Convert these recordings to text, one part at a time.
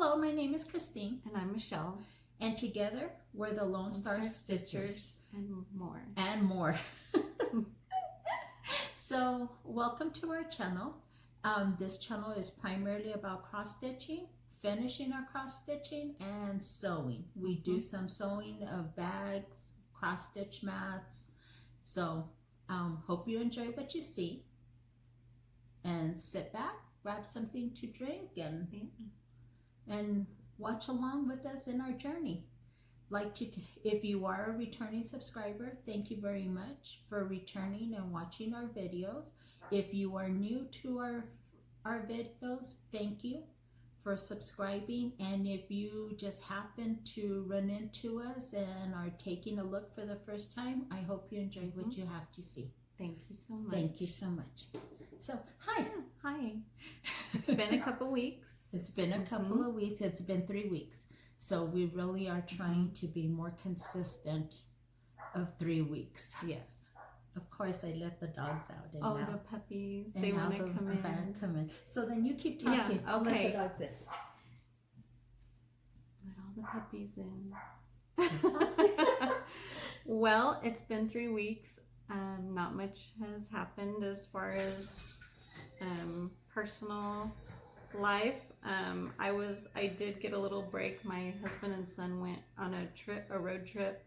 Hello, my name is Christine. And I'm Michelle. And together, we're the Lone Star Stitchers. And more. And more. So, welcome to our channel. This channel is primarily about cross-stitching, finishing our cross-stitching, and sewing. We do some sewing of bags, cross-stitch mats. So, hope you enjoy what you see. And sit back, grab something to drink, and watch along with us in our journey. If you are a returning subscriber, thank you very much for returning and watching our videos. If you are new to our videos, thank you for subscribing. And if you just happen to run into us and are taking a look for the first time, I hope you enjoy what you have to see. Thank you so much. Thank you so much. So, hi. Yeah, hi. It's been a couple weeks. It's been a couple of weeks. It's been 3 weeks. So we really are trying to be more consistent of 3 weeks. Yes. Of course, I let the dogs out. And now, the puppies, they want to come in. So then you keep talking. Yeah, I'll let okay. the dogs in. Let all the puppies in. Well, it's been 3 weeks. Not much has happened as far as personal life. I did get a little break. My husband and son went on a road trip,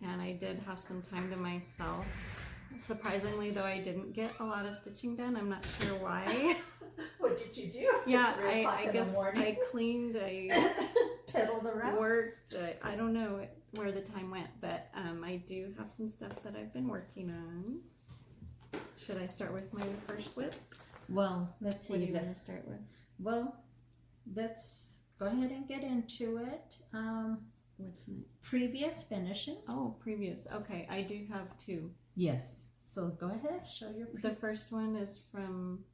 and I did have some time to myself. Surprisingly, though, I didn't get a lot of stitching done. I'm not sure why. What did you do? Yeah, I guess I cleaned, I pedaled around, worked. I don't know where the time went, but I do have some stuff that I've been working on. Should I start with my first whip? Well, let's see. What do you want to start with? Well, let's go ahead and get into it. What's next? Previous finishing. Oh, previous. Okay, I do have 2. Yes. So go ahead, show your. The first one is from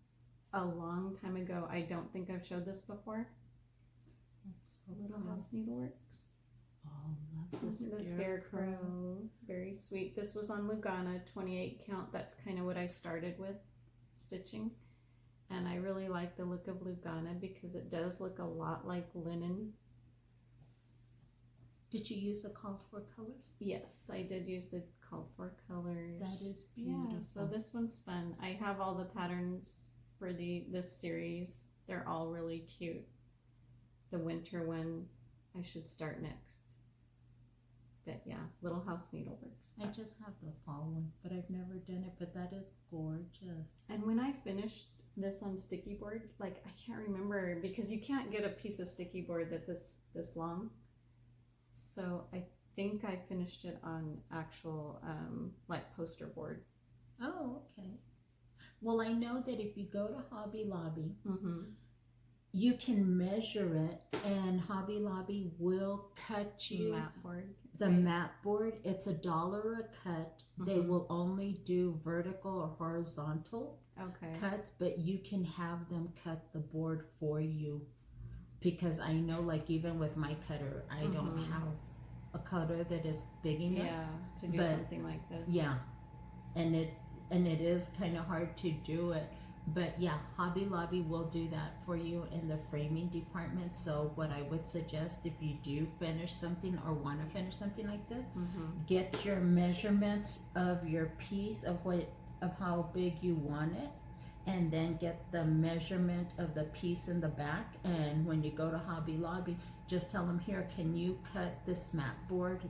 a long time ago. I don't think I've showed this before. It's Little House Needleworks. Oh, love The scarecrow. Very sweet. This was on Lugana, 28 count. That's kind of what I started with stitching. And I really like the look of Lugana because it does look a lot like linen. Did you use the called for colors? Yes, I did use the called for colors. That is beautiful. Yeah, so this one's fun. I have all the patterns for this series. They're all really cute. The winter one I should start next. But yeah, Little House Needleworks. I just have the fall one, but I've never done it, but that is gorgeous. And when I finished this on sticky board, like I can't remember because you can't get a piece of sticky board that's this long. So I think I finished it on actual like poster board. Oh, okay. Well, I know that if you go to Hobby Lobby, you can measure it, and Hobby Lobby will cut you the mat board. It's $1 a cut. They will only do vertical or horizontal cuts, but you can have them cut the board for you. Because I know, like, even with my cutter, I don't have a cutter that is big enough. Yeah, to do something like this. Yeah, and it is kind of hard to do it. But yeah, Hobby Lobby will do that for you in the framing department. So what I would suggest, if you do finish something or want to finish something like this, get your measurements of your piece of how big you want it, and then get the measurement of the piece in the back. And when you go to Hobby Lobby, just tell them, here, can you cut this mat board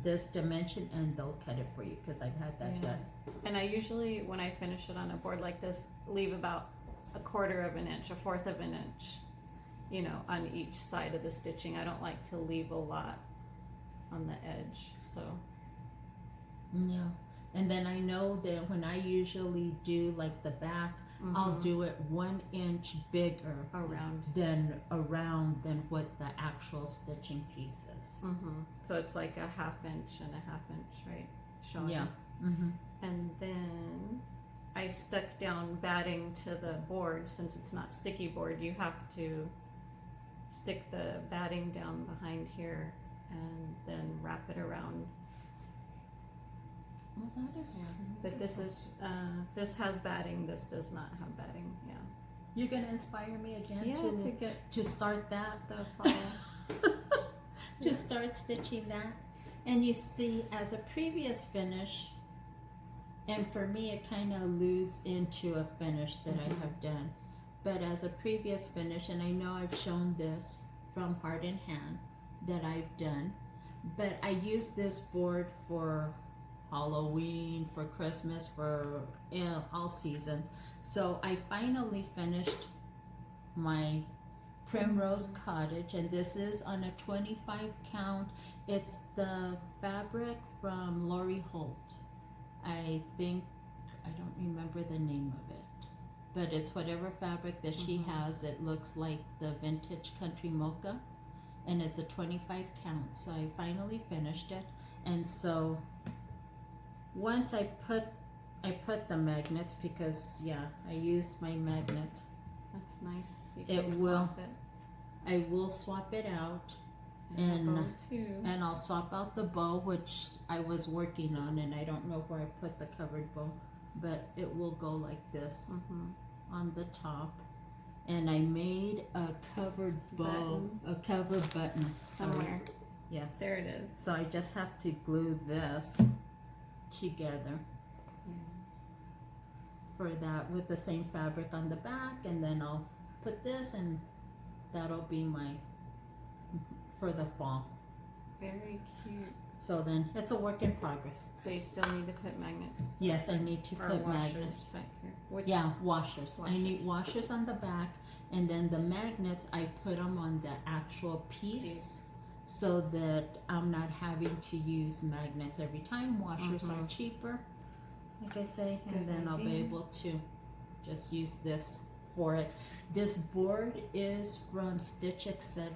this dimension, and they'll cut it for you, because I've had that done. And I usually, when I finish it on a board like this, leave about 1/4 of an inch, 1/4 of an inch, you know, on each side of the stitching. I don't like to leave a lot on the edge, so. Yeah. And then I know that when I usually do like the back, I'll do it 1 inch bigger than what the actual stitching piece is. So it's like a 1/2 inch and a 1/2 inch, right? Showing. Yeah. And then I stuck down batting to the board. Since it's not sticky board, you have to stick the batting down behind here and then wrap it around. Well, that is But this has batting. This does not have batting. Yeah. You're gonna inspire me again to get to start that. the fall. To start stitching that. And you see, as a previous finish, and for me it kind of alludes into a finish that I have done, but as a previous finish, and I know I've shown this from Heart in Hand that I've done, but I use this board for Halloween, for Christmas, for all seasons. So I finally finished my Primrose Cottage, and this is on a 25 count. It's the fabric from Lori Holt. I think, I don't remember the name of it, but it's whatever fabric that she has. It looks like the vintage country mocha, and it's a 25 count. So I finally finished it, and so once I put the magnets, because I used my magnets. That's nice. You It can will. swap it. I will swap it out, And the bow too. and I'll swap out the bow, which I was working on, and I don't know where I put the covered bow, but it will go like this on the top. And I made a covered bow, a covered button Somewhere. Yes, There it is. so I just have to glue this together for that with the same fabric on the back, and then I'll put this, and that'll be my for the fall. Very cute. So then it's a work in progress. So you still need to put magnets. Yes, I need to Or put washers magnets. back here. Which, Washers. I need washers on the back, and then the magnets I put them on the actual piece, so that I'm not having to use magnets every time. Washers are cheaper, like I say, and then I'll be able to just use this for it. This board is from Stitch Etc.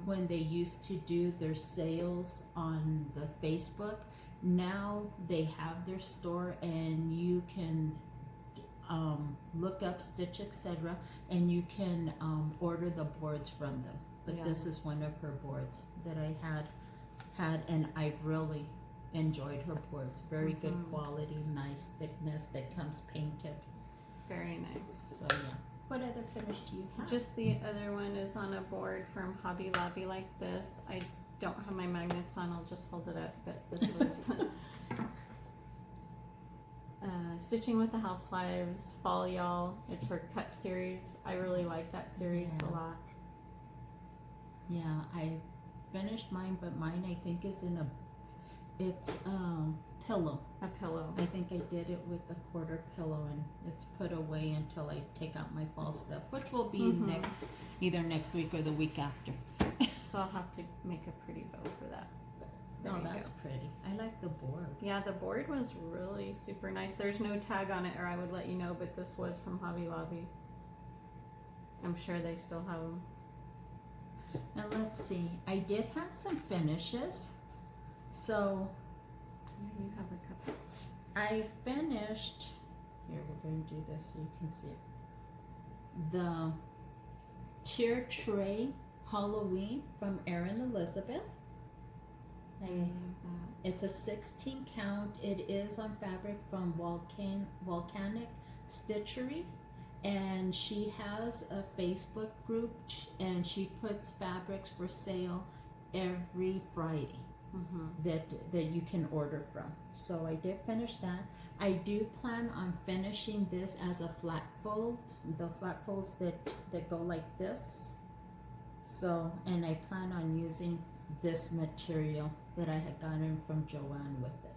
When they used to do their sales on the Facebook. Now they have their store, and you can look up Stitch Etc. and you can order the boards from them. But this is one of her boards that I had, and I've really enjoyed her boards. Very good quality, nice thickness that comes painted. Very nice. So what other finish do you have? Just the other one is on a board from Hobby Lobby like this. I don't have my magnets on, I'll just hold it up, but this was Stitching with the Housewives, Fall Y'all. It's her cut series. I really like that series a lot. Yeah, I finished mine, but mine I think is in it's pillow. A pillow. I think I did it with a quarter pillow, and it's put away until I take out my fall stuff, which will be either next week or the week after. So I'll have to make a pretty bow for that. Oh, that's pretty. I like the board. Yeah, the board was really super nice. There's no tag on it, or I would let you know, but this was from Hobby Lobby. I'm sure they still have them. And let's see, I did have some finishes. So Yeah, you have a couple. I finished, here we're going to do this so you can see it. The Tier Tray Halloween from Erin Elizabeth. It's a 16 count. It is on fabric from Volcanic Stitchery, and she has a Facebook group, and she puts fabrics for sale every Friday that you can order from. So I did finish that. I do plan on finishing this as a flat fold, the flat folds that go like this. So, and I plan on using this material that I had gotten from Joanne with it.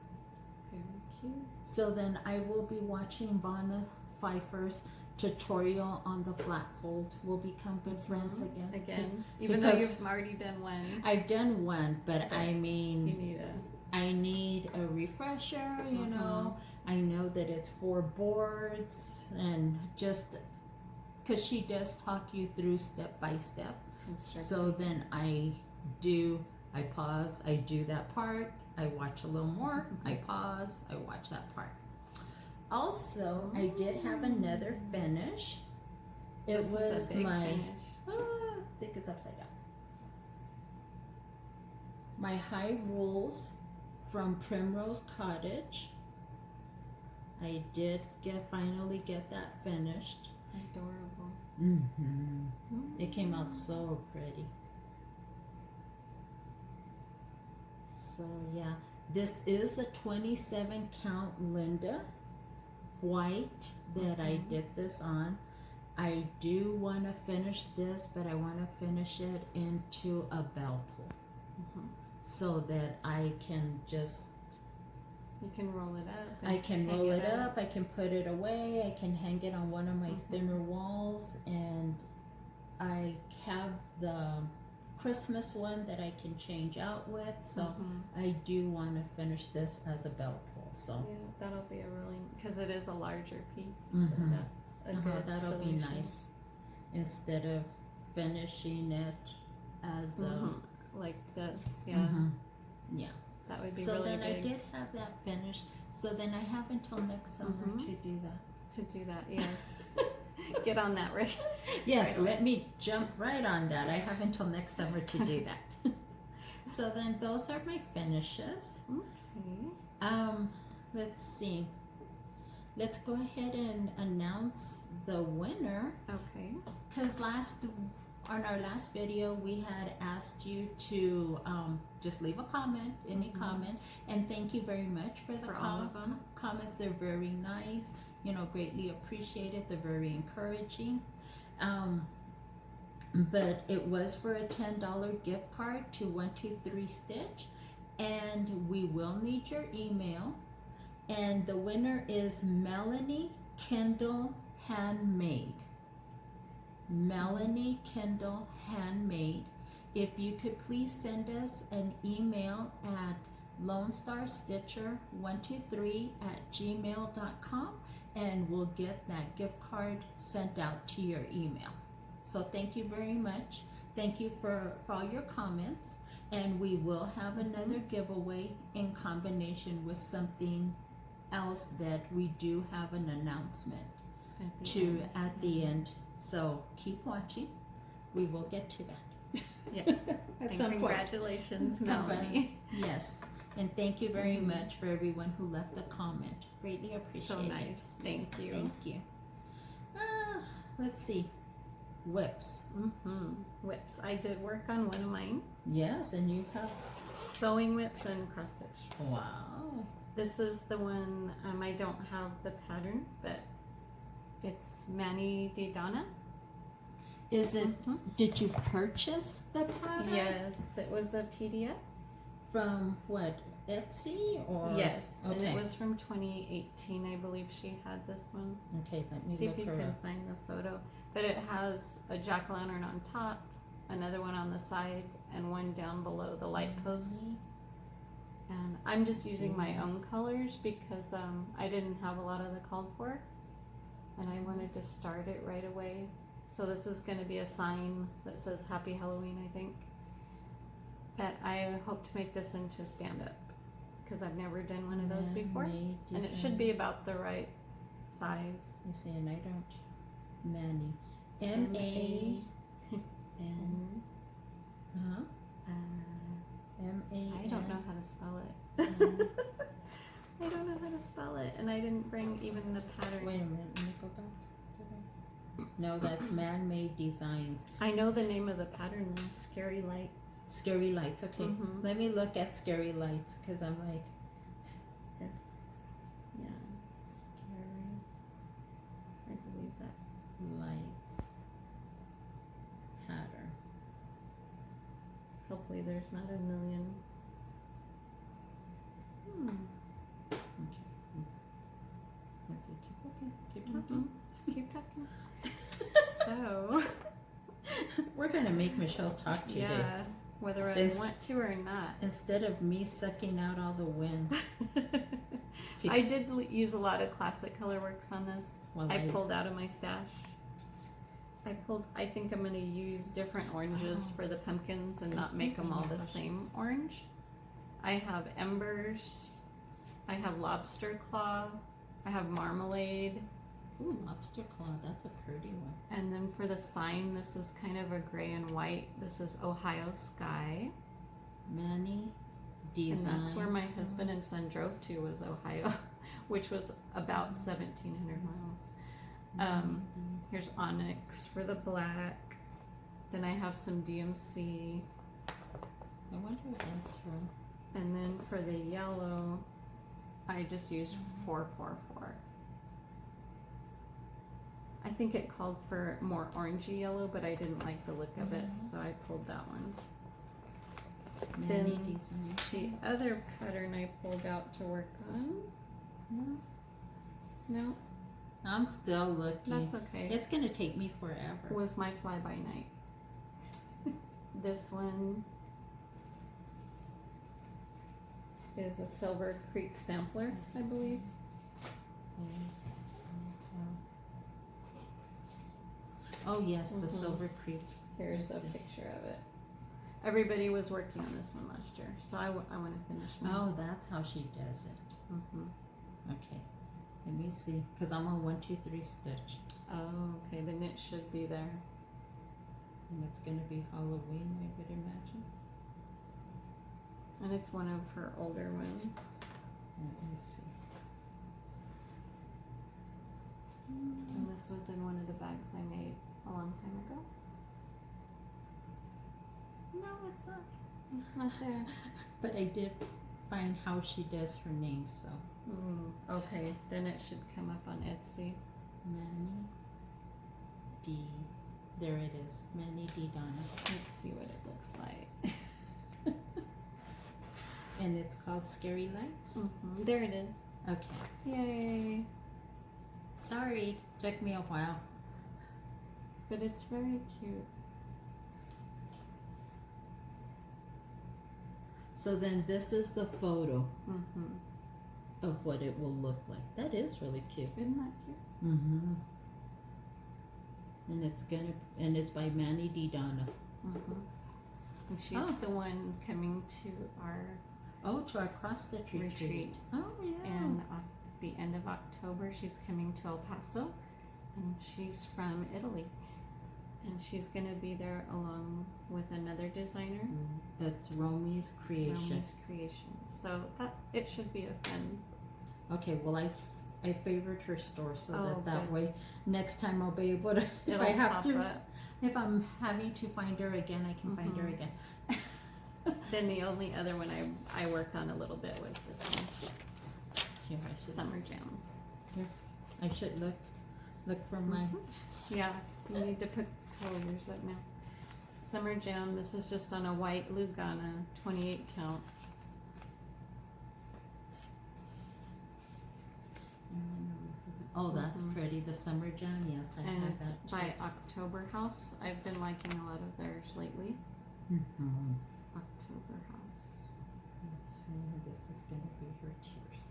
Very cute. So then I will be watching Vanna Pfeiffer's tutorial on the flat fold. We'll become good friends again. Even though you've already done one. I've done one, but I mean, you need I need a refresher, you know. I know that it's 4 boards, and just because she does talk you through step by step. So then I pause, I do that part, I watch a little more, I pause, I watch that part. Also, I did have another finish. This was my finish. I think it's upside down. My High Rules from Primrose Cottage. I did finally get that finished. Adorable. It came out so pretty. So yeah, this is a 27 count Linda white that I did this on. I do want to finish this, but I want to finish it into a bell pull so that I can just... You can roll it up. I can roll it up, I can put it away, I can hang it on one of my thinner walls, and I have the Christmas one that I can change out with, so I do want to finish this as a bell pull. So yeah, that'll be a really, because it is a larger piece, so that's a good that'll solution. be nice instead of finishing it as like this. Yeah, yeah. That would be So really then big. I did have that finished. So then I have until next summer to do that. To do that, yes. Get on that, right? Yes, right let me jump right on that. I have until next summer to do that. So then those are my finishes. Okay. Let's see. Let's go ahead and announce the winner. Okay. Because on our last video, we had asked you to just leave a comment, any comment, and thank you very much for the all of them. comments. They're very nice, greatly appreciated. They're very encouraging. But it was for a $10 gift card to 123 Stitch, and we will need your email. And the winner is Melanie Kendall Handmade. Melanie Kendall Handmade. If you could please send us an email at LonestarStitcher123@gmail.com, and we'll get that gift card sent out to your email. So thank you very much. Thank you for all your comments, and we will have another giveaway in combination with something else that we do have an announcement at the end. So keep watching. We will get to that. Yes. At And some congratulations, point. Melanie. Yes. And thank you very much for everyone who left a comment. Greatly appreciate So it. nice. Thank you. Thank you. Let's see. Whips. Whips. I did work on one of mine. Yes, and you have... Sewing whips and cross stitch. Wow. This is the one, I don't have the pattern, but it's Manny Di Donna. Is it, did you purchase the pattern? Yes, it was a PDF. From what, Etsy or? Yes, Okay. and it was from 2018, I believe she had this one. Okay, let me See look if you her can up. find the photo. But it has a jack-o'-lantern on top, another one on the side, and one down below the light post. And I'm just using my own colors because I didn't have a lot of the called for, and I wanted to start it right away. So this is going to be a sign that says Happy Halloween, I think. But I hope to make this into a stand-up because I've never done one of those before, and it should be about the right size. You see, and I don't. Manny. M-A-N. M-A-N. I don't know how to spell it. I don't know how to spell it, and I didn't bring even the pattern. Wait a minute, let me go back. No, that's Man-Made Designs. I know the name of the pattern now, Scary Lights. Scary Lights, okay. Let me look at Scary Lights, because I'm like, Yes, yeah, Scary, I believe that. Lights pattern. Hopefully there's not a million. Okay. Let's see, keep looking, keep talking. Keep talking. So, we're going to make Michelle talk today. yeah, whether I want to or not. Instead of me sucking out all the wind. I did use a lot of classic colorworks on this. Well, I pulled out of my stash. I think I'm going to use different oranges for the pumpkins and not make them all the same orange. I have embers. I have lobster claw. I have marmalade. Ooh, lobster claw, that's a pretty one. And then for the sign, this is kind of a gray and white. This is Ohio Sky. Manny Designs. And that's where my husband and son drove to, was Ohio, which was about 1,700 miles. Here's onyx for the black. Then I have some DMC. I wonder what that's from. And then for the yellow, I just used 444. I think it called for more orangey yellow, but I didn't like the look of it, so I pulled that one. Then the other pattern I pulled out to work on. No, I'm still looking. that's okay. It's gonna take me forever. Was my fly by night. This one is a Silver Creek sampler, I believe. Oh yes, the Silver Creek. Here's a picture of it. Everybody was working on this one last year, so I want to finish mine. Oh, that's how she does it. Okay, let me see, because I'm on 1, 2, 3 stitch. Oh, okay, then it should be there. And it's gonna be Halloween, I would imagine. And it's one of her older ones. Let me see. And this was in one of the bags I made a long time ago. No, it's not. It's not there. But I did find how she does her name, so. Okay, then it should come up on Etsy. Manny D. There it is. Manny D. Donna. Let's see what it looks like. And it's called Scary Lights? There it is. Okay. Yay. Sorry, took me a while. But it's very cute. So then this is the photo Mm-hmm. of what it will look like. That is really cute. Isn't that cute? Mm-hmm. And it's by Manny D. Donna. Mm-hmm. And she's the one coming to our to our cross stitch retreat. Oh yeah. And the end of October, she's coming to El Paso, and she's from Italy. And she's gonna be there along with another designer. That's Romy's Creation. Romy's Creation. So that it should be a fun. Okay, well I favored her store so that good. way next time I'll be able to It'll if I'm having to find her again, I can find her again. Then the only other one I worked on a little bit was this one. Here, I should, Summer Jam. Here, I should look for my. Yeah, you need to put yours up now. Summer Jam. This is just on a white Lugana 28 count. Oh, that's pretty. The Summer Jam. Yes, I And have it's that too. by October House. I've been liking a lot of theirs lately. October House. Let's see. This is going to be her tears.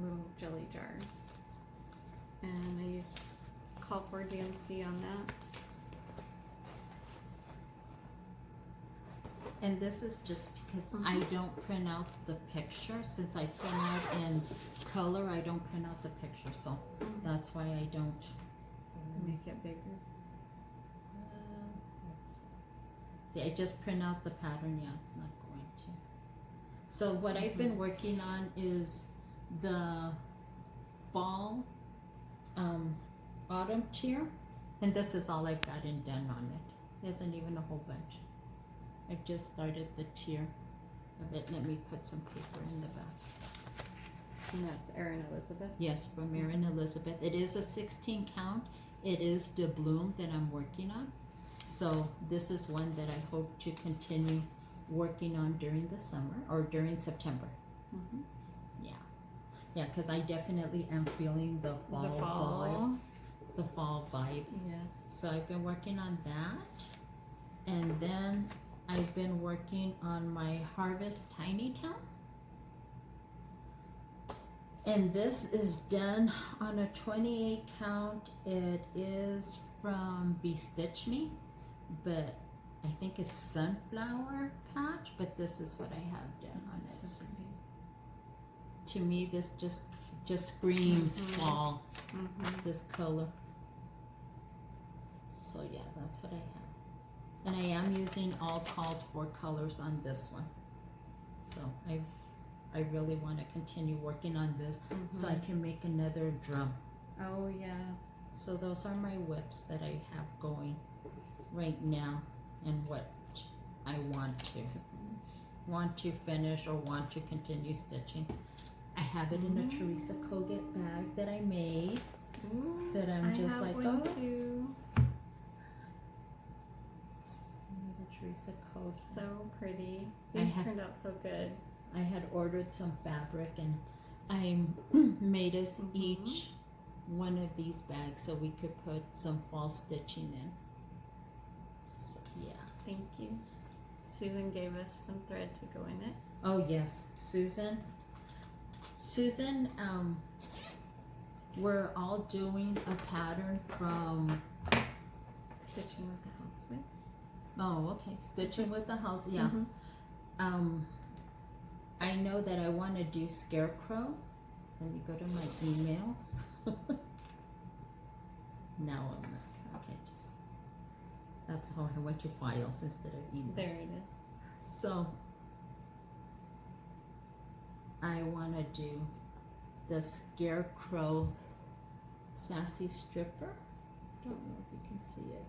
Little jelly jar. And I used Call for DMC on that. And this is just because I don't print out the picture. Since I print out in color, I don't print out the picture. So that's why I don't. Make it bigger. See, I just print out the pattern. Yeah, it's not going to. So what I've been working on is the fall, autumn tier. And this is all I've got done on it. There isn't even a whole bunch. I've just started the tier of it. Let me put some paper in the back. And that's Erin Elizabeth. Yes, from Erin Elizabeth. It is a 16 count. It is the bloom that I'm working on. So this is one that I hope to continue working on during the summer or during September. Yeah. Yeah, because I definitely am feeling the fall vibe. Yes. So I've been working on that. And then I've been working on my Harvest Tiny Town. And this is done on a 28 count. It is from Bestitch Me, but I think it's Sunflower Patch, but this is what I have done on it. So To me, this just screams fall, this color. So yeah, that's what I have. And I am using all called for colors on this one. So I really want to continue working on this so I can make another drum. Oh yeah. So those are my whips that I have going right now, and what I want to finish or want to continue stitching. I have it in a Teresa Kogut bag that I made. Ooh, that I'm just I have like, one oh. too. The Teresa Kogut. So pretty. These turned out so good. I had ordered some fabric, and I made us each one of these bags so we could put some fall stitching in. So, yeah. Thank you. Susan gave us some thread to go in it. Oh yes, Susan, we're all doing a pattern from Stitching with the House Whips. Oh, okay. Stitching with the house, yeah. I know that I want to do scarecrow. Let me go to my emails. No, I'm not. Okay, just that's how I went to files instead of emails. There it is. So I want to do the scarecrow sassy stripper. Don't know if you can see it.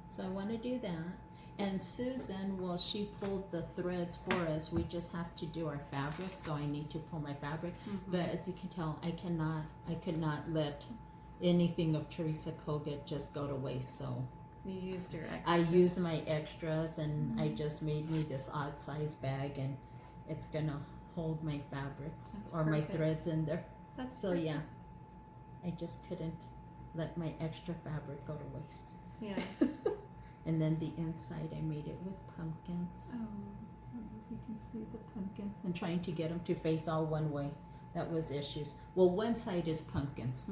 So I want to do that. And Susan, well, she pulled the threads for us. We just have to do our fabric, so I need to pull my fabric. But as you can tell, I could not let anything of Teresa Kogut just go to waste. So you used your extras. I used my extras, and I just made me this odd size bag, and it's gonna hold my fabrics my threads in there. That's so perfect. Yeah, I just couldn't let my extra fabric go to waste. Yeah. And then the inside, I made it with pumpkins. Oh. I don't know if you can see the pumpkins. And trying to get them to face all one way. That was issues. Well, one side is pumpkins.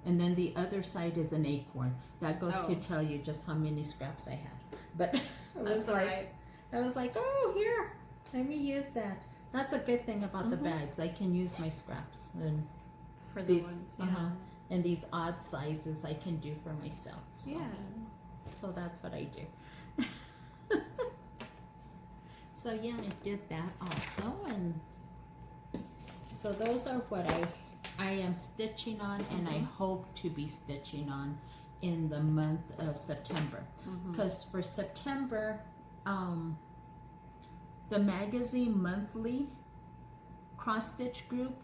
And then the other side is an acorn. That goes to tell you just how many scraps I had. But I was like, oh, here, let me use that. That's a good thing about the bags. I can use my scraps. And for these ones, and these odd sizes I can do for myself. So. Yeah. So that's what I do. So yeah, I did that also, and so those are what I am stitching on, and I hope to be stitching on in the month of September. Because for September, the magazine monthly cross stitch group,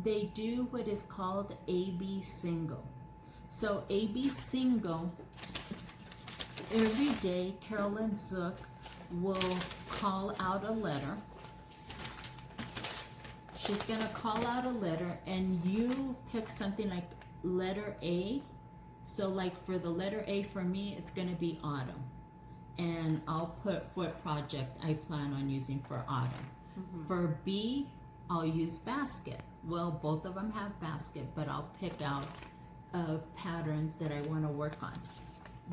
they do what is called AB single. So AB single, every day Carolyn Zook will call out a letter. She's gonna call out a letter, and you pick something like letter A. So like for the letter A for me, it's gonna be autumn. And I'll put what project I plan on using for autumn. For B, I'll use basket. Well, both of them have basket, but I'll pick out a pattern that I want to work on.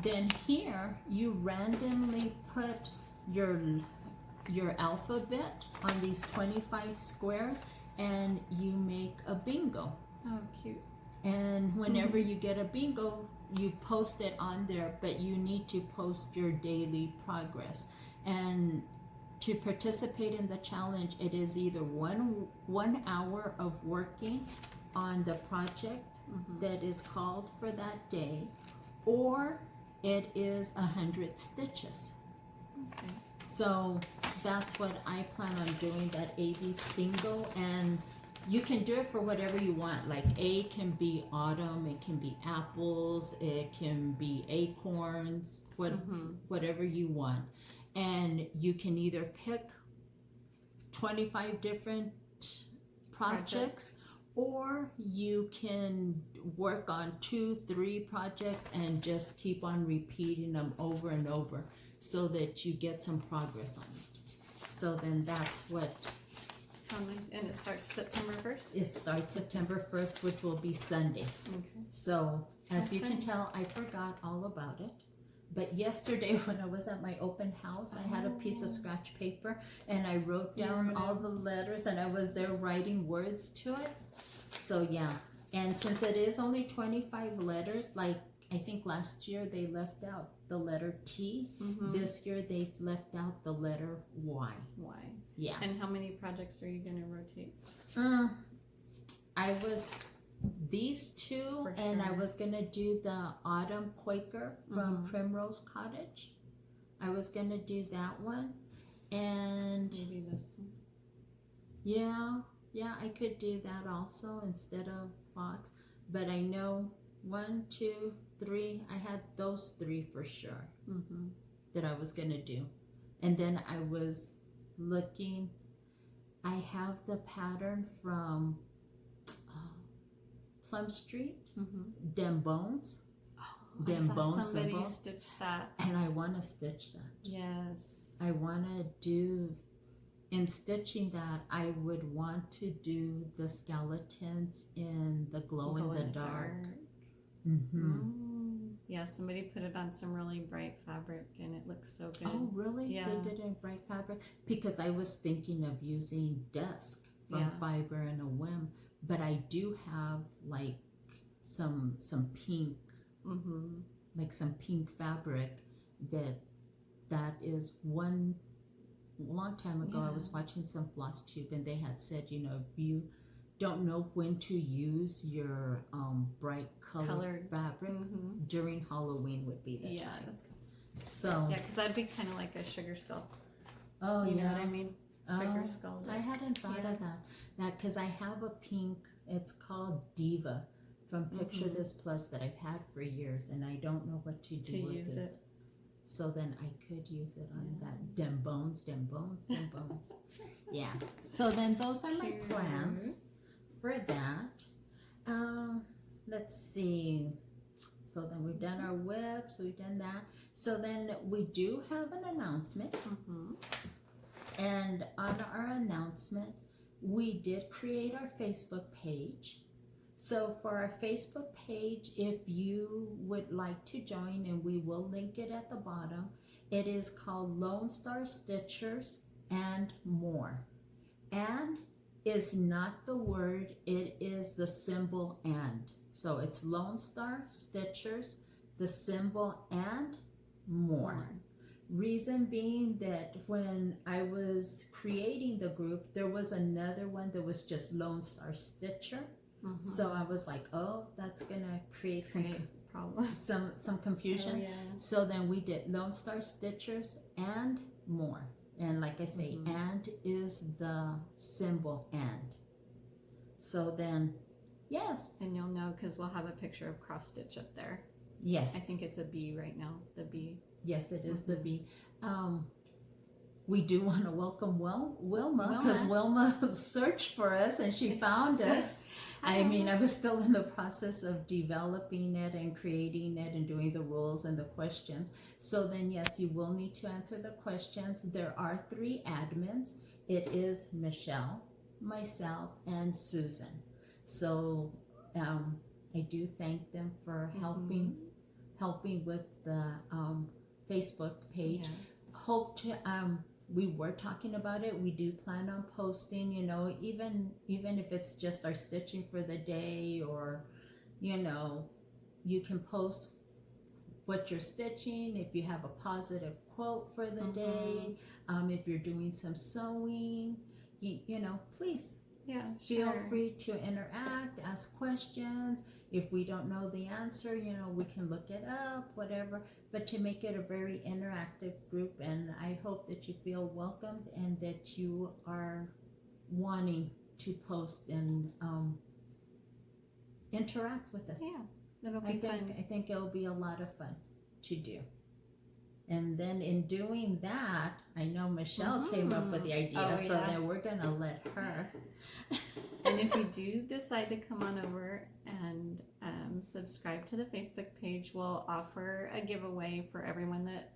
Then here, you randomly put your alphabet on these 25 squares, and you make a bingo. Oh, cute. And whenever you get a bingo, you post it on there, but you need to post your daily progress. And to participate in the challenge, it is either one hour of working on the project that is called for that day, or it is 100 stitches. Okay. So that's what I plan on doing, that AB single, and you can do it for whatever you want. Like A can be autumn, it can be apples, it can be acorns, whatever you want. And you can either pick 25 different projects, or you can work on 2-3 projects and just keep on repeating them over and over so that you get some progress on it. So then that's what... And it starts September 1st? It starts September 1st, which will be Sunday. Okay. So as you can tell, I forgot all about it. But yesterday when I was at my open house, I had a piece of scratch paper, and I wrote down all the letters, and I was there writing words to it. So yeah, and since it is only 25 letters, like I think last year they left out the letter T. This year they've left out the letter Y. Y. Yeah. And how many projects are you going to rotate? I was these two, For and I sure. was gonna do the Autumn Quaker from Mhm. Primrose Cottage. I was gonna do that one, and Maybe this one. yeah, I could do that also instead of Fox. But I know 1, 2, 3. I had those 3 for sure Mm-hmm. that I was gonna do, and then I was looking. I have the pattern from Plum Street, Mm-hmm. Dem Bones, Oh, I Dem saw Bones, Dem somebody Bones, stitch that. and I want to stitch that. Yes. I want to do, in stitching that, I would want to do the skeletons in the glow in the dark. Mm-hmm. Yeah, somebody put it on some really bright fabric and it looks so good. Oh, really? Yeah. They did it in bright fabric? Because I was thinking of using Dusk from Yeah. Fiber and a Whim, but I do have like some pink, Mm-hmm. like some pink fabric that is one long time ago. Yeah. I was watching some Flosstube and they had said, you know, if you don't know when to use your bright colored fabric, Mm-hmm. during Halloween would be the Yes. time. So Yeah, because that'd be kind of like a sugar skull. oh You yeah, know what I mean? Sugar Oh, skull. I hadn't thought Yeah. of that because I have a pink. It's called Diva from Picture Mhm. This Plus that I've had for years, and I don't know what to do To with use it. So then I could use it on Yeah. that Dem Bones, Dem Bones, Dem Bones. Yeah. So then those are my Cute. plans for that. Let's see. So then we've done our whips, we've done that. So then we do have an announcement. Mm-hmm. And on our announcement, we did create our Facebook page. So for our Facebook page, if you would like to join, and we will link it at the bottom, it is called LonestarStitchers and More. And is not the word, it is the symbol and. So it's LonestarStitchers, the symbol and more. Reason being that when I was creating the group, there was another one that was just Lone Star Stitcher. Mm-hmm. So I was like, oh, that's gonna create problems. some confusion. Oh, yeah. So then we did Lone Star Stitchers and more. And like I say, Mm-hmm. and is the symbol and. So then, yes. And you'll know because we'll have a picture of cross stitch up there. Yes. I think it's a bee right now. The bee. Yes, it is the bee. We do want to welcome Wilma, because Wilma searched for us and she found us. I mean, I was still in the process of developing it and creating it and doing the rules and the questions. So then, yes, you will need to answer the questions. There are 3 admins. It is Michelle, myself, and Susan. So I do thank them for helping with the Facebook page. Yes. Hope to we were talking about it. We do plan on posting, you know, even if it's just our stitching for the day, or you know, you can post what you're stitching, if you have a positive quote for the day, if you're doing some sewing, you know, please feel free to interact, ask questions. If we don't know the answer, you know, we can look it up, whatever, but to make it a very interactive group. And I hope that you feel welcomed and that you are wanting to post and interact with us. Yeah, that'll be fun. I think it'll be a lot of fun to do. And then in doing that, I know Michelle came up with the idea, so then we're going to let her. And if you do decide to come on over and subscribe to the Facebook page, we'll offer a giveaway for everyone that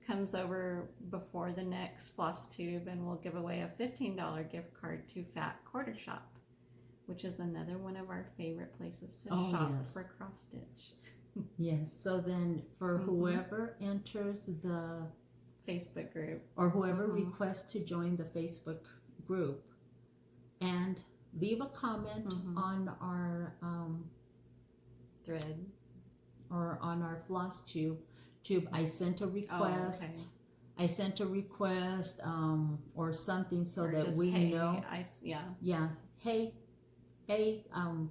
comes over before the next Flosstube, and we'll give away a $15 gift card to Fat Quarter Shop, which is another one of our favorite places to shop for cross stitch. Yes, so then for whoever enters the Facebook group, or whoever requests to join the Facebook group and leave a comment on our thread or on our Flosstube. I sent a request. I sent a request or something so or that just, we hey, know. yeah. Yeah. Hey, hey,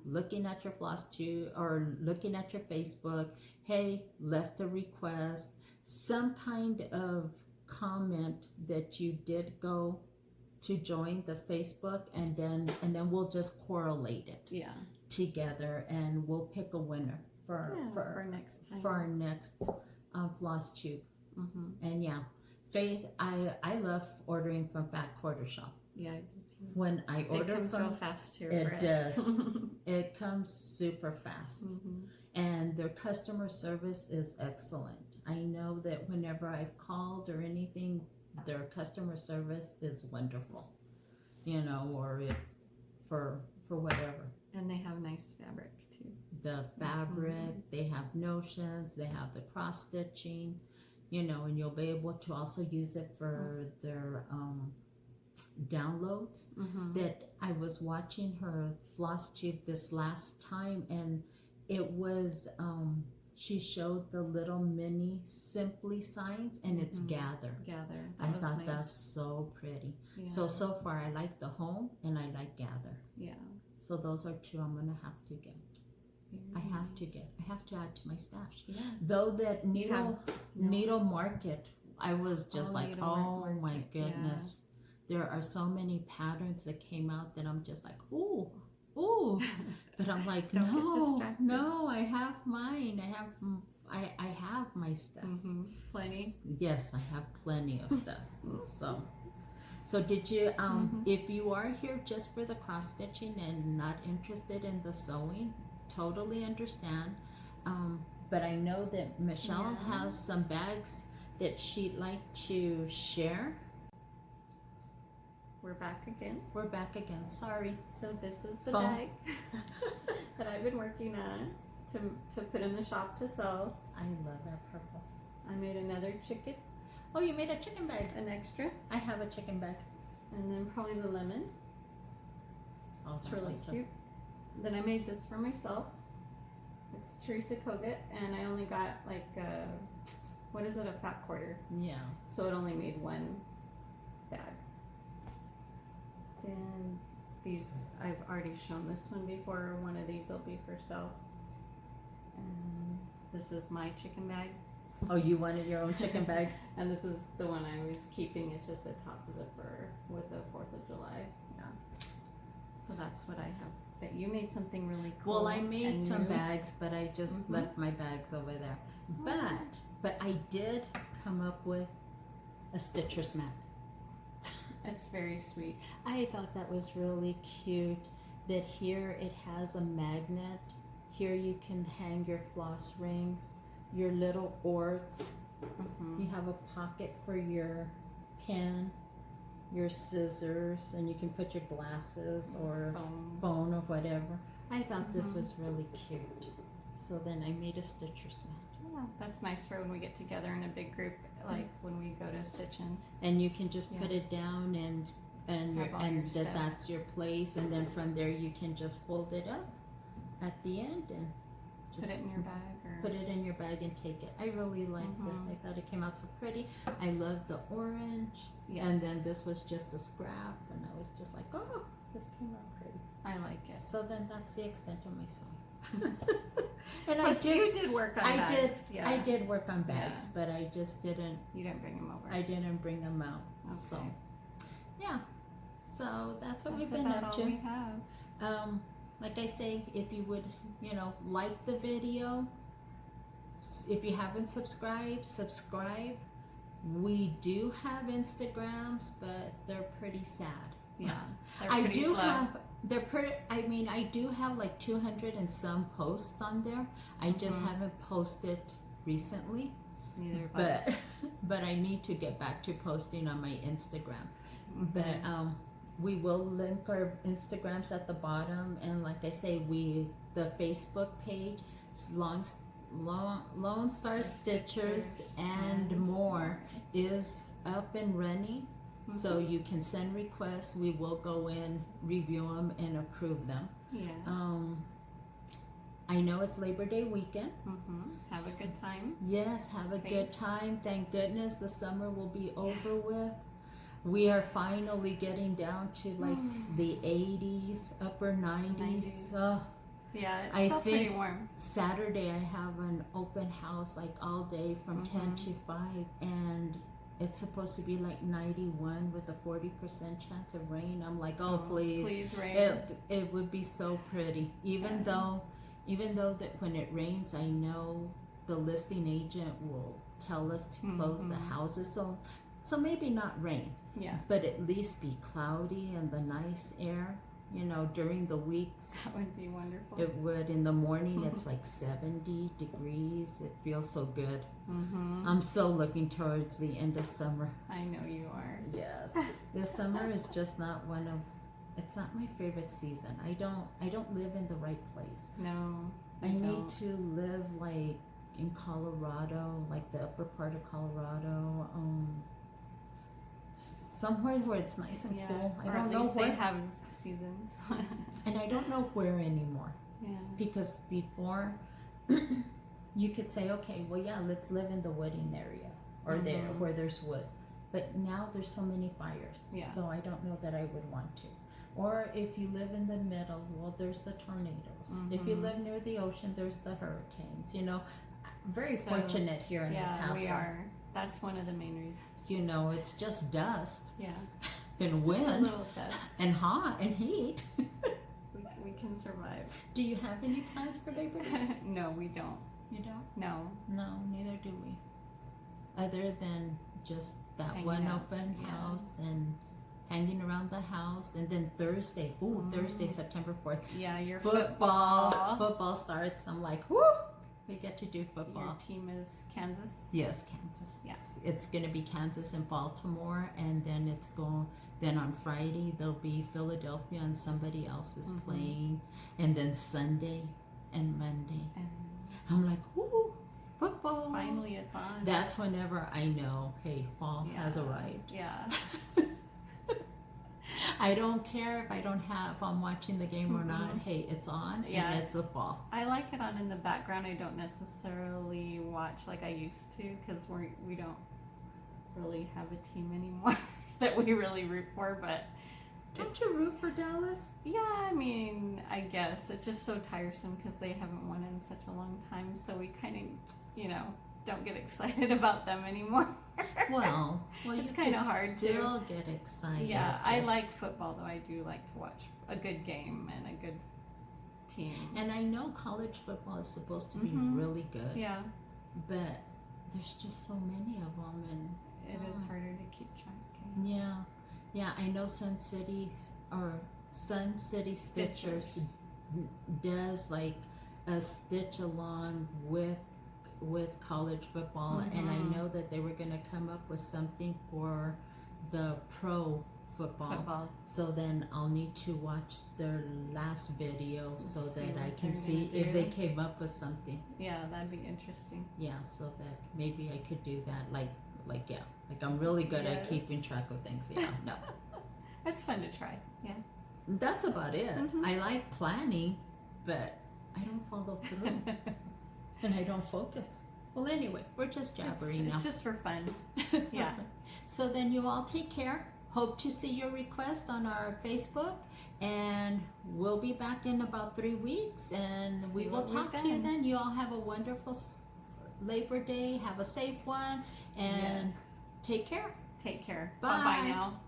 looking at your Flosstube or looking at your Facebook, hey, left a request, some kind of comment that you did go to join the Facebook, and then we'll just correlate it together, and we'll pick a winner for next time, for our next Flosstube. And yeah, Faith, I love ordering from Fat Quarter Shop. Yeah, I do too. When I order it comes from, real fast here. it for us. does. It comes super fast, and their customer service is excellent. I know that whenever I've called or anything, their customer service is wonderful. You know, or if for whatever. And they have nice fabric too. The fabric, they have notions, they have the cross stitching, you know, and you'll be able to also use it for their downloads. That I was watching her Flosstube this last time, and it was she showed the little mini simply signs, and it's gather. I thought nice. That's so pretty. So far I like the home and I like gather. So those are two I'm gonna have to get. I have to add to my stash. Though that needle market, I was just like, oh my goodness. There are so many patterns that came out that I'm just like, ooh. But I'm like, no, I have mine. I have my stuff. Plenty. Yes, I have plenty of stuff. So did you, if you are here just for the cross stitching and not interested in the sewing, totally understand. But I know that Michelle has some bags that she'd like to share. We're back again. Sorry. So this is the bag that I've been working on to put in the shop to sell. I love that purple. I made another chicken. Oh, you made a chicken bag. An extra. I have a chicken bag. And then probably the lemon. Oh, it's really cute. Then I made this for myself. It's Teresa Kogut, and I only got like what is it, a fat quarter? Yeah. So it only made one bag. And these, I've already shown this one before. One of these will be for sale. And this is my chicken bag. Oh, you wanted your own chicken bag? And this is the one I was keeping. It's just a top zipper with the 4th of July. So that's what I have. But you made something really cool. Well, I made some bags, but I just left my bags over there. But I did come up with a Stitcher's mat. It's very sweet. I thought that was really cute. That here it has a magnet. Here you can hang your floss rings, your little orts. You have a pocket for your pen, your scissors, and you can put your glasses or phone or whatever. I thought this was really cute. So then I made a Stitcher's mat. Yeah, that's nice for when we get together in a big group, like when we go to stitching. And you can just put it down and that's your place, and then from there you can just fold it up at the end and just put it in your bag. Put it in your bag and take it. I really like this. I thought it came out so pretty. I love the orange. And then this was just a scrap, and I was just like, oh, this came out pretty. I like it. So then that's the extent of my sewing. And you did work on bags. I did work on bags, but I just didn't. You didn't bring them over. I didn't bring them out. Okay. So, yeah. So that's what we've been about up all to. We have. Like I say, if you would, like the video. If you haven't subscribed, subscribe. We do have Instagrams, but they're pretty sad. Yeah, I do have. They're pretty. I mean, I do have like 200 and some posts on there. I just haven't posted recently. Neither. But I need to get back to posting on my Instagram. But we will link our Instagrams at the bottom, and like I say, the Facebook page, Lone Star Stitchers and more is up and running. So you can send requests. We will go in, review them, and approve them. I know it's Labor Day weekend. Have a good time. Yes, have a good time. Thank goodness the summer will be over with. We are finally getting down to like the 80s, upper 90s. Yeah, it's I still pretty think warm. Saturday I have an open house like all day from 10 to 5, and it's supposed to be like 91 with a 40% chance of rain. I'm like, oh, please rain. It would be so pretty. Even though that when it rains, I know the listing agent will tell us to close the houses. So maybe not rain. Yeah. But at least be cloudy and the nice air. You know, during the weeks, that would be wonderful. It would. In the morning, it's like 70 degrees. It feels so good. I'm so looking towards the end of summer. I know you are. Yes, this summer is just not it's not my favorite season. I don't live in the right place. No, I need to live like in Colorado, like the upper part of Colorado. Somewhere where it's nice and cool. I don't know where they have seasons. And I don't know where anymore. Yeah. Because before, you could say, okay, well, yeah, let's live in the wooding area or there where there's woods. But now there's so many fires. Yeah. So I don't know that I would want to. Or if you live in the middle, well, there's the tornadoes. If you live near the ocean, there's the hurricanes. You know, very fortunate here in El Paso. Yeah, we are. That's one of the main reasons. You know, it's just dust. Yeah. And wind. And hot and heat. we can survive. Do you have any plans for Labor Day? No, we don't. You don't? No. No, neither do we. Other than just that hanging one out. open house and hanging around the house. And then Thursday. Thursday, September 4th. Yeah, your Football starts. I'm like, whoo! We get to do football. Your team is Kansas? Yes, Kansas. Yes. It's going to be Kansas and Baltimore, and then then on Friday there'll be Philadelphia and somebody else is playing, and then Sunday and Monday. I'm like, whoo, football. Finally it's on. That's whenever I know, hey, fall has arrived. Yeah. I don't care if I'm watching the game or not. Hey, it's on, and it's a fall. I like it on in the background. I don't necessarily watch like I used to because we don't really have a team anymore that we really root for. But don't you root for Dallas? Yeah, I mean, I guess it's just so tiresome because they haven't won in such a long time. So we kind of, don't get excited about them anymore. Well, it's kind of hard to still get excited. Yeah, I like football though. I do like to watch a good game and a good team. And I know college football is supposed to be really good. Yeah, but there's just so many of them, and it is harder to keep track. Yeah. I know Sun City Stitchers does like a stitch along with college football, and I know that they were going to come up with something for the pro football. So then I'll need to watch their last video so that I can see if they came up with something. Yeah, that'd be interesting. Yeah, so that maybe I could do that. Like I'm really good at keeping track of things. Yeah, no. That's fun to try. Yeah. That's about it. I like planning, but I don't follow through. And I don't focus. Well, anyway, we're just jabbering now. It's just for fun. Yeah. So then you all take care. Hope to see your request on our Facebook. And we'll be back in about 3 weeks. And we will talk to you then. You all have a wonderful Labor Day. Have a safe one. And take care. Take care. Bye. Bye-bye now.